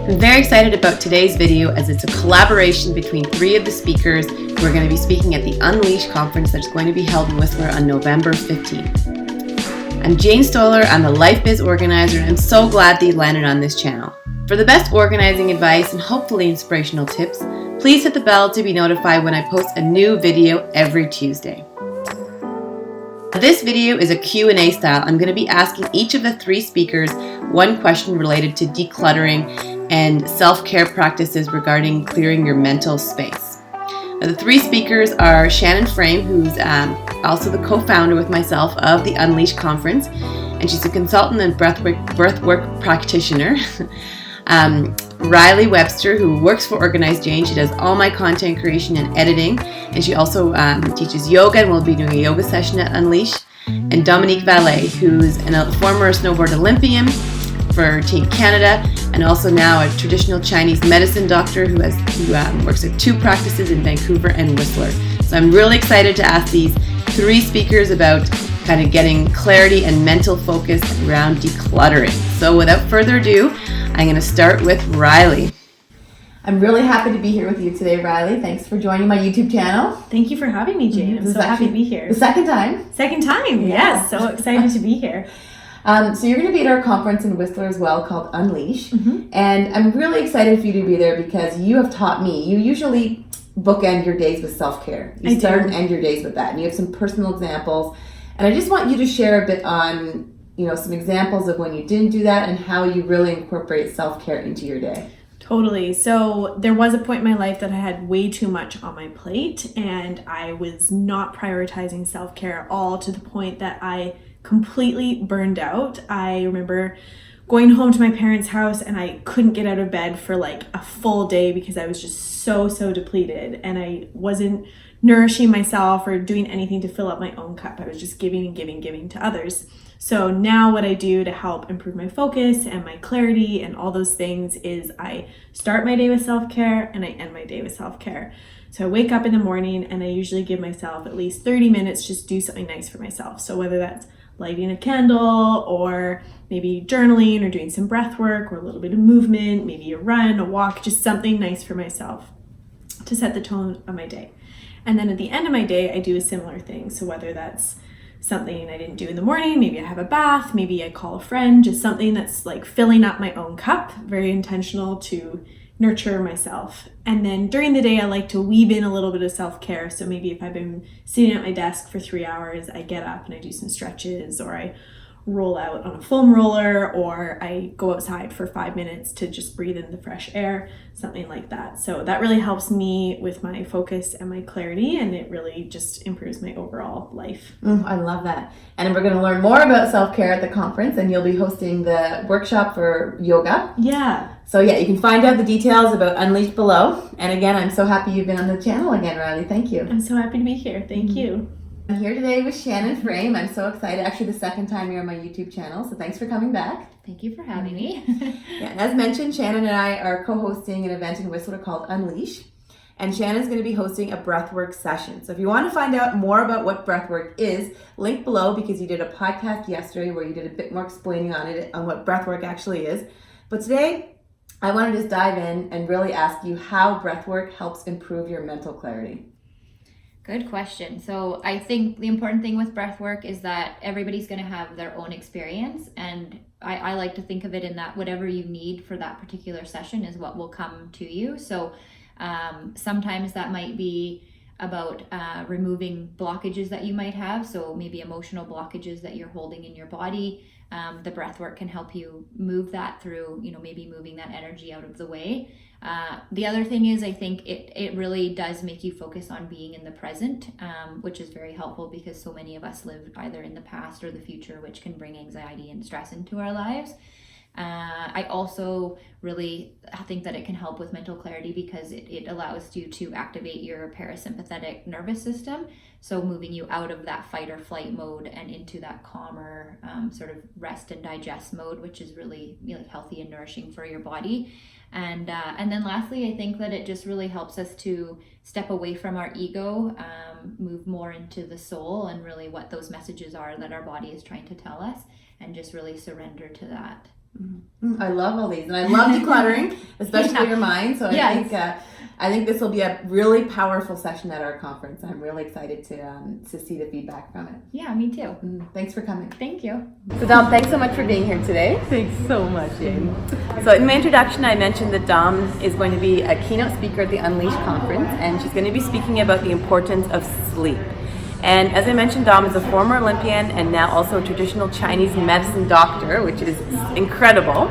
I'm very excited about today's video as it's a collaboration between three of the speakers who are going to be speaking at the Unleash conference that's going to be held in Whistler on November 15th. I'm Jane Stoller, I'm the Life Biz organizer, and I'm so glad that you landed on this channel. For the best organizing advice and hopefully inspirational tips, please hit the bell to be notified when I post a new video every Tuesday. This video is a Q&A style. I'm going to be asking each of the three speakers one question related to decluttering and self-care practices regarding clearing your mental space. Now, the three speakers are Shannon Frame, who's also the co-founder with myself of the Unleash conference, and she's a consultant and breathwork practitioner. Riley Webster, who works for Organized Jane. She does all my content creation and editing, and she also teaches yoga, and we'll be doing a yoga session at Unleash. And Dominique Vallée, who's a former snowboard Olympian for Team Canada, and also now a traditional Chinese medicine doctor who works at two practices in Vancouver and Whistler. So I'm really excited to ask these three speakers about kind of getting clarity and mental focus around decluttering. So without further ado, I'm going to start with Riley. I'm really happy to be here with you today, Riley. Thanks for joining my YouTube channel. Thank you for having me, Jane. I'm so happy to be here. The second time. Second time, yes. So excited to be here. So you're going to be at our conference in Whistler as well called Unleash. Mm-hmm. And I'm really excited for you to be there because you have taught me. You usually bookend your days with self-care. You start and end your days with that. And you have some personal examples. And I just want you to share a bit on, some examples of when you didn't do that and how you really incorporate self-care into your day. Totally. So there was a point in my life that I had way too much on my plate and I was not prioritizing self-care at all, to the point that I completely burned out. I remember going home to my parents' house and I couldn't get out of bed for like a full day because I was just so depleted, and I wasn't nourishing myself or doing anything to fill up my own cup. I was just giving to others. So now what I do to help improve my focus and my clarity and all those things is I start my day with self-care and I end my day with self-care. So I wake up in the morning and I usually give myself at least 30 minutes just do something nice for myself. So whether that's lighting a candle or maybe journaling or doing some breath work or a little bit of movement, maybe a run, a walk, just something nice for myself to set the tone of my day. And then at the end of my day, I do a similar thing. So whether that's something I didn't do in the morning, maybe I have a bath, maybe I call a friend, just something that's like filling up my own cup, very intentional to nurture myself. And then during the day, I like to weave in a little bit of self-care. So maybe if I've been sitting at my desk for 3 hours, I get up and I do some stretches, or I roll out on a foam roller, or I go outside for 5 minutes to just breathe in the fresh air, something like that. So that really helps me with my focus and my clarity, and it really just improves my overall life. I love that. And we're going to learn more about self-care at the conference, and you'll be hosting the workshop for yoga. Yeah. So you can find out the details about Unleash below. And again, I'm so happy you've been on the channel again, Riley. Thank you. I'm so happy to be here. Thank you. I'm here today with Shannon Frame. I'm so excited. Actually, the second time you're on my YouTube channel, so thanks for coming back. Thank you for having me. And as mentioned, Shannon and I are co-hosting an event in Whistler called Unleash, and Shannon's going to be hosting a breathwork session. So if you want to find out more about what breathwork is, link below, because you did a podcast yesterday where you did a bit more explaining on what breathwork actually is. But today, I want to just dive in and really ask you how breathwork helps improve your mental clarity. Good question. So I think the important thing with breath work is that everybody's going to have their own experience. And I like to think of it in that whatever you need for that particular session is what will come to you. So sometimes that might be about removing blockages that you might have. So maybe emotional blockages that you're holding in your body. The breath work can help you move that through, maybe moving that energy out of the way. The other thing is, I think it really does make you focus on being in the present, which is very helpful because so many of us live either in the past or the future, which can bring anxiety and stress into our lives. I also really think that it can help with mental clarity because it allows you to activate your parasympathetic nervous system. So moving you out of that fight or flight mode and into that calmer sort of rest and digest mode, which is really healthy and nourishing for your body. And then lastly, I think that it just really helps us to step away from our ego, move more into the soul and really what those messages are that our body is trying to tell us, and just really surrender to that. I love all these, and I love decluttering, especially for your mind. So I think this will be a really powerful session at our conference. I'm really excited to see the feedback from it. Yeah, me too. Thanks for coming. Thank you. So Dom, thanks so much for being here today. Thanks so much, Jane. So in my introduction, I mentioned that Dom is going to be a keynote speaker at the Unleash conference, and she's going to be speaking about the importance of sleep. And as I mentioned, Dom is a former Olympian and now also a traditional Chinese medicine doctor, which is incredible.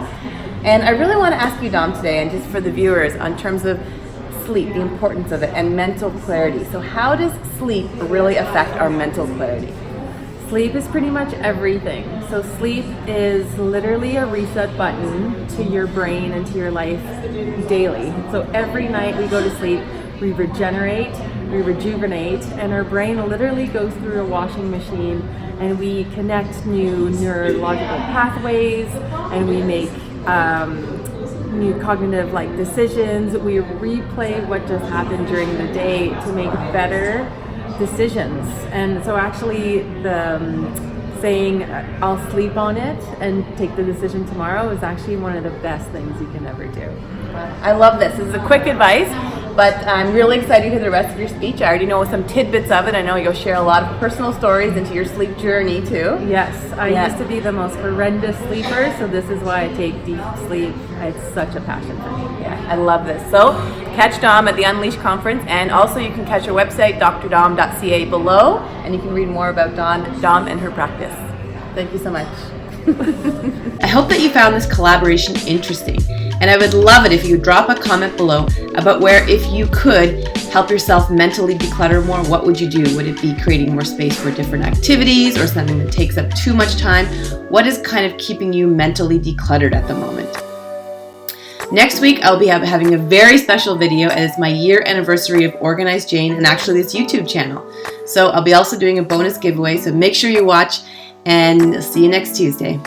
And I really want to ask you, Dom, today, and just for the viewers, on terms of sleep, the importance of it, and mental clarity. So how does sleep really affect our mental clarity? Sleep is pretty much everything. So sleep is literally a reset button to your brain and to your life daily. So every night we go to sleep, we regenerate, we rejuvenate, and our brain literally goes through a washing machine, and we connect new neurological pathways, and we make new cognitive decisions. We replay what just happened during the day to make better decisions. And so actually the saying I'll sleep on it and take the decision tomorrow is actually one of the best things you can ever do. I love this. This is a quick advice, but I'm really excited to hear the rest of your speech. I already know some tidbits of it. I know you'll share a lot of personal stories into your sleep journey too. Yes, I used to be the most horrendous sleeper, so this is why I take deep sleep. It's such a passion for me. Yeah, I love this. So catch Dom at the Unleash conference, and also you can catch her website, drdom.ca below, and you can read more about Dom and her practice. Thank you so much. I hope that you found this collaboration interesting, and I would love it if you would drop a comment below about where, if you could help yourself mentally declutter more, what would you do? Would it be creating more space for different activities or something that takes up too much time? What is kind of keeping you mentally decluttered at the moment? Next week, I'll be having a very special video, as it's my year anniversary of Organized Jane and actually this YouTube channel. So I'll be also doing a bonus giveaway, so make sure you watch, and see you next Tuesday.